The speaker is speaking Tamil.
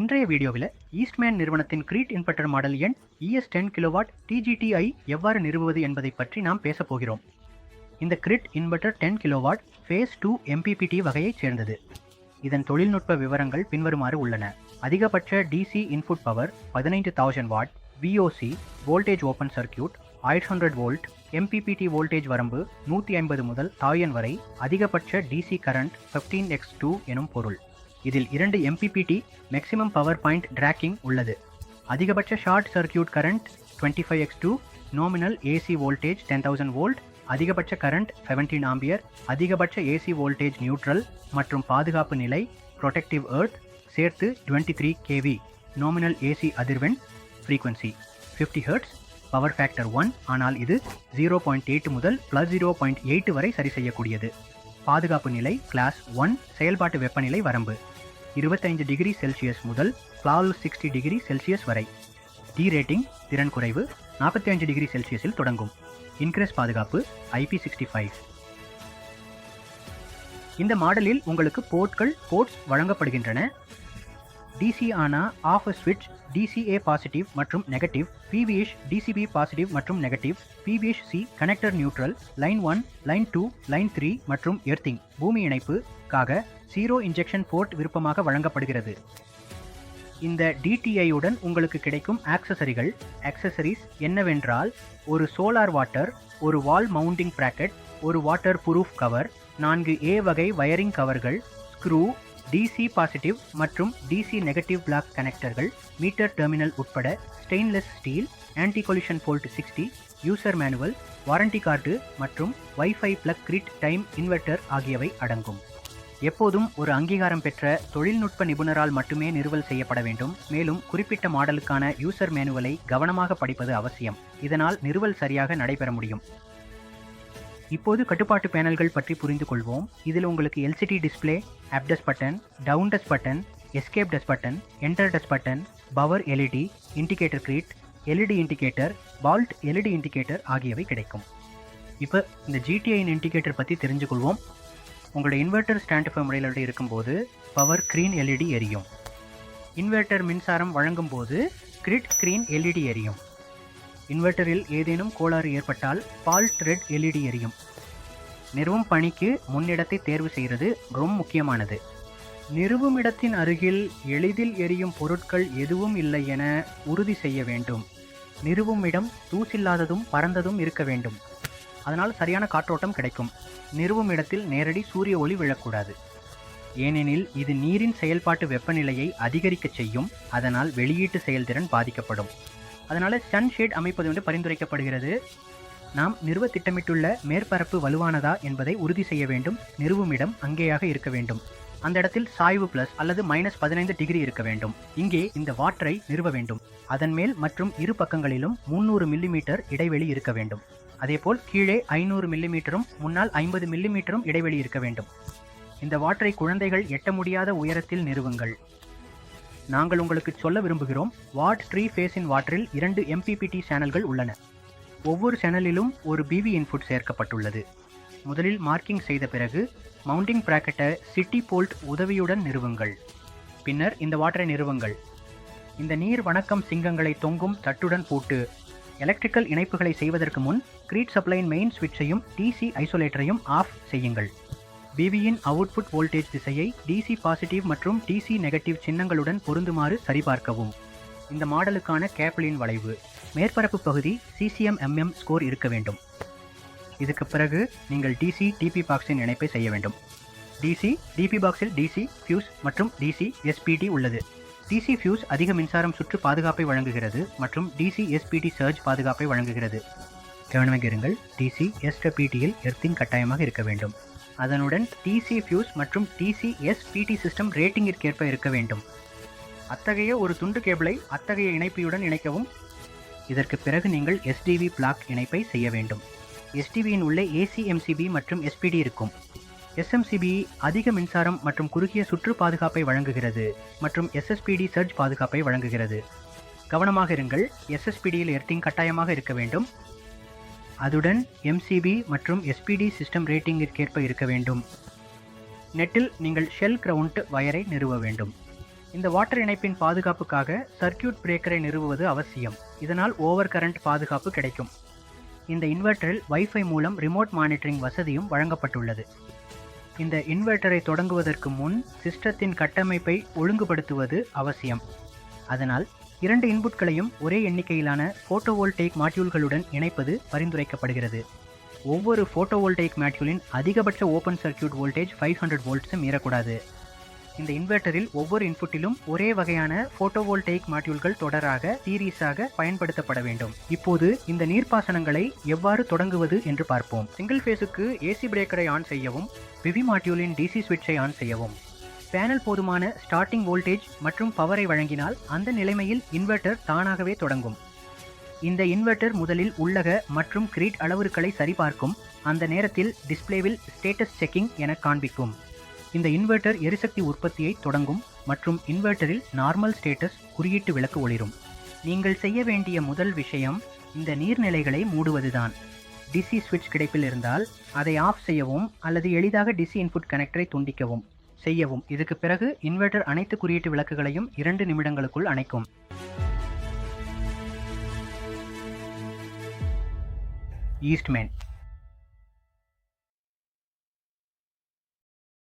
இன்றைய வீடியோவில் ஈஸ்ட்மேன் நிறுவனத்தின் கிரீட் இன்வெர்ட்டர் மாடல் எண் ES10 கிலோவாட் TGTI எவ்வாறு நிறுவுவது என்பதை பற்றி நாம் பேசப் போகிறோம். இந்த grid inverter 10 kilowatt phase 2 MPPT வகையைச் சேர்ந்தது. இதன் தொழில்நுட்ப விவரங்கள் பின்வருமாறு உள்ளன. அதிகபட்ச DC input power 15000 what, VOC voltage open circuit 800 volt, MPPT voltage வரம்பு 150 முதல் 1000 வரை, அதிகபட்ச DC கரண்ட் 15x2 எனும் பொருள். இதில் 2 MPPT maximum power point tracking உள்ளது. அதிகபட்ச short circuit current 25x2, நோமினல் AC voltage 10000 volt, அதிகபட்ச கரண்ட் 17 ஆம்பியர், அதிகபட்ச AC வோல்டேஜ் நியூட்ரல் மற்றும் பாதுகாப்பு நிலை ப்ரொடெக்டிவ் எர்த் சேர்த்து 23 kV, நோமினல் AC அதிர்வெண் ஃப்ரீக்வன்சி 50 Hz, பவர் ஃபேக்டர் 1, ஆனால் இது 0.8 முதல் +0.8 வரை சரி செய்யக்கூடியது. பாதுகாப்பு நிலை கிளாஸ் 1, செயல்பாட்டு வெப்பநிலை வரம்பு 25 டிகிரி செல்சியஸ் முதல் 60 டிகிரி செல்சியஸ் வரை. டி ரேட்டிங் திறன் குறைவு 45 டிகிரி செல்சியஸில் தொடங்கும். இன்க்ரீஸ் பாதுகாப்பு IP65. இந்த மாடலில் உங்களுக்கு போர்ட்ஸ் வழங்கப்படுகின்றன. DC ஆனா ஆஃப் ஸ்விட்ச், DCA பாசிட்டிவ் மற்றும் நெகட்டிவ், PVH DCB பாசிட்டிவ் மற்றும் negative, PVH-C connector neutral, line 1, line 2, line 3 மற்றும் எர்த்திங் பூமி இணைப்புக்காக 0 இன்ஜெக்ஷன் போர்ட் விருப்பமாக வழங்கப்படுகிறது. இந்த DTI உடன் உங்களுக்கு கிடைக்கும் ஆக்சசரிஸ் என்னவென்றால் ஒரு சோலார் வாட்டர், ஒரு வால் மவுண்டிங் பிராக்கெட், ஒரு வாட்டர் ப்ரூஃப் கவர், 4 A வகை வயரிங் கவர்கள், ஸ்க்ரூ, DC பாசிட்டிவ் மற்றும் DC நெகட்டிவ் பிளாக் கனெக்டர்கள், மீட்டர் டெர்மினல் உட்பட stainless steel, anti collision bolt 60, user manual, warranty card மற்றும் wifi plug grid time inverter ஆகியவை அடங்கும். எப்போதும் ஒரு அங்கீகாரம் பெற்ற தொழில்நுட்ப நிபுணரால் மட்டுமே நிறுவல் செய்யப்பட வேண்டும். மேலும் குறிப்பிட்ட மாடலுக்கான யூசர் மேனுவலை கவனமாக படிப்பது அவசியம். இதனால் நிறுவல் சரியாக நடைபெற முடியும். இப்போது கட்டுப்பாட்டு பேனல்கள் பற்றி புரிந்து கொள்வோம். இதில் உங்களுக்கு LCD display, up touch button, down touch button, escape touch button, enter touch button, power LED, indicator grid, LED indicator, fault LED indicator ஆகியவை கிடைக்கும். இப்போ இந்த GTI இண்டிகேட்டர் பற்றி தெரிஞ்சுக்கொள்வோம். உங்களோட இன்வெர்ட்டர் ஸ்டாண்டிஃபை முறையில் இருக்கும்போது பவர் க்ரீன் LED எரியும். இன்வெர்ட்டர் மின்சாரம் வழங்கும் போது கிரிட் க்ரீன் LED எரியும். இன்வெர்ட்டரில் ஏதேனும் கோளாறு ஏற்பட்டால் ஃபால்ட் ரெட் LED எரியும். நிறுவும் பணிக்கு முன்னிடத்தை தேர்வு செய்கிறது ரொம்ப முக்கியமானது. நிறுவும் இடத்தின் அருகில் எளிதில் எரியும் பொருட்கள் எதுவும் இல்லை என உறுதி செய்ய வேண்டும். நிறுவும் இடம் தூசில்லாததும் பரந்ததும் இருக்க வேண்டும். அதனால் சரியான காற்றோட்டம் கிடைக்கும். நிறுவும் இடத்தில் நேரடி சூரிய ஒளி விழக்கூடாது. ஏனெனில் இது நீரின் செயல்பாட்டு வெப்பநிலையை அதிகரிக்க செய்யும். அதனால் வெளியீட்டு செயல்திறன் பாதிக்கப்படும். அதனால் சன்ஷேட் அமைப்பது வந்து பரிந்துரைக்கப்படுகிறது. நாம் நிறுவ திட்டமிட்டுள்ள மேற்பரப்பு வலுவானதா என்பதை உறுதி செய்ய வேண்டும். நிறுவும் இடம் அங்கேயாக இருக்க வேண்டும். அந்த இடத்தில் சாய்வு பிளஸ் அல்லது -15 டிகிரி இருக்க வேண்டும். இங்கே இந்த வாட்டரை நிறுவ வேண்டும். அதன் மேல் மற்றும் இரு பக்கங்களிலும் 300 மில்லிமீட்டர் இடைவெளி இருக்க வேண்டும். அதேபோல் கீழே 500 மில்லிமீட்டரும் முன்னால் 50 மில்லிமீட்டரும் இடைவெளி இருக்க வேண்டும். இந்த வாட்டரை குழந்தைகள் எட்ட முடியாத உயரத்தில் நிறுவுங்கள். நாங்கள் உங்களுக்கு சொல்ல விரும்புகிறோம், வாட் 3 ஃபேஸின் வாட்டரில் 2 MPPT சேனல்கள் உள்ளன. ஒவ்வொரு சேனலிலும் ஒரு PV இன்புட் சேர்க்கப்பட்டுள்ளது. முதலில் மார்க்கிங் செய்த பிறகு மவுண்டிங் பிராக்கெட்டை சிட்டி போல்ட் உதவியுடன் நிறுவுங்கள். பின்னர் இந்த வாட்டரை நிறுவுங்கள். இந்த நீர் வணக்கம் சிங்கங்களை தொங்கும் தட்டுடன் பூட்டு. எலக்ட்ரிக்கல் இணைப்புகளை செய்வதற்கு முன் கிரீட் சப்ளையின் மெயின் ஸ்விட்சையும் DC ஐசோலேட்டரையும் ஆஃப் செய்யுங்கள். PVயின் அவுட்புட் வோல்டேஜ் திசையை DC பாசிட்டிவ் மற்றும் DC நெகட்டிவ் சின்னங்களுடன் பொருந்துமாறு சரிபார்க்கவும். இந்த மாடலுக்கான கேப்லின் வளைவு மேற்பரப்பு பகுதி CCM ஸ்கோர் இருக்க வேண்டும். இதுக்கு பிறகு நீங்கள் DC DP பாக்ஸின் இணைப்பை செய்ய வேண்டும். DP பாக்ஸில் DC ஃபியூஸ் மற்றும் DC SPD உள்ளது. DC ஃபியூஸ் அதிக மின்சாரம் சுற்று பாதுகாப்பை வழங்குகிறது மற்றும் DC SPD சர்ஜ் பாதுகாப்பை வழங்குகிறது. கவனமாக இருங்கள், DC SPTயில் எர்த்திங் கட்டாயமாக இருக்க வேண்டும். அதனுடன் DC ஃபியூஸ் மற்றும் DC SPD சிஸ்டம் ரேட்டிங்கிற்கேற்ப இருக்க வேண்டும். அத்தகைய ஒரு துண்டு கேபிளை அத்தகைய இணைப்பியுடன் இணைக்கவும். இதற்கு பிறகு நீங்கள் SDV பிளாக் இணைப்பை செய்ய வேண்டும். SDVயின் உள்ளே ACMCB மற்றும் SPD இருக்கும். SMCB அதிக மின்சாரம் மற்றும் குறுகிய சுற்று பாதுகாப்பை வழங்குகிறது மற்றும் SSPD சர்ஜ் பாதுகாப்பை வழங்குகிறது. கவனமாக இருங்கள், SSPDயில் எர்த்திங் கட்டாயமாக இருக்க வேண்டும். அதுடன் MCB மற்றும் SPD சிஸ்டம் ரேட்டிங்கிற்கேற்ப இருக்க வேண்டும். நெட்டில் நீங்கள் ஷெல் கிரவுண்ட் வயரை நிறுவ வேண்டும். இந்த வாட்டர் இணைப்பின் பாதுகாப்புக்காக சர்க்யூட் பிரேக்கரை நிறுவுவது அவசியம். இதனால் ஓவர் கரண்ட் பாதுகாப்பு கிடைக்கும். இந்த இன்வெர்ட்டரில் வைஃபை மூலம் ரிமோட் மானிட்டரிங் வசதியும் வழங்கப்பட்டுள்ளது. இந்த இன்வெர்ட்டரை தொடங்குவதற்கு முன் சிஸ்டத்தின் கட்டமைப்பை ஒழுங்குபடுத்துவது அவசியம். அதனால் 2 இன்புட்களையும் ஒரே எண்ணிக்கையிலான போட்டோவோல்டேக் மாடியூல்களுடன் இணைப்பது பரிந்துரைக்கப்படுகிறது. ஒவ்வொரு போட்டோவோல்டேக் மாடியூலின் அதிகபட்ச ஓபன் சர்க்யூட் வோல்டேஜ் 500 வோல்ட்ஸும் மீறக்கூடாது. இந்த இன்வெர்ட்டரில் ஒவ்வொரு இன்புட்டிலும் ஒரே வகையான போட்டோவோல்டேக் மாடியூல்கள் தொடராக சீரீஸாக பயன்படுத்தப்பட வேண்டும். இப்போது இந்த நீர்ப்பாசனங்களை எவ்வாறு தொடங்குவது என்று பார்ப்போம். சிங்கிள் ஃபேஸுக்கு ஏசி பிரேக்கரை ஆன் செய்யவும், பிவி மாடியூலின் டிசி சுவிட்சை ஆன் செய்யவும். பேனல் போதுமான ஸ்டார்டிங் வோல்டேஜ் மற்றும் பவரை வழங்கினால் அந்த நிலைமையில் இன்வெர்ட்டர் தானாகவே தொடங்கும். இந்த இன்வெர்ட்டர் முதலில் உள்ளக மற்றும் கிரிட் அளவுருக்களை சரிபார்க்கும். அந்த நேரத்தில் டிஸ்ப்ளேவில் ஸ்டேட்டஸ் செக்கிங் என காண்பிக்கும். இந்த இன்வெர்ட்டர் எரிசக்தி உற்பத்தியை தொடங்கும் மற்றும் இன்வெர்ட்டரில் நார்மல் ஸ்டேட்டஸ் குறியீட்டு விளக்கு ஒளிரும். நீங்கள் செய்ய வேண்டிய முதல் விஷயம் இந்த நீர்நிலைகளை மூடுவதுதான். டிசி சுவிட்ச் கிடைப்பில் இருந்தால் அதை ஆஃப் செய்யவும் அல்லது எளிதாக டிசி இன்புட் கனெக்டரை துண்டிக்கவும் செய்யவும். இதுக்கு பிறகு இன்வெர்ட்டர் அனைத்து குறியீட்டு விளக்குகளையும் 2 நிமிடங்களுக்குள் அணைக்கும். ஈஸ்ட்மேன்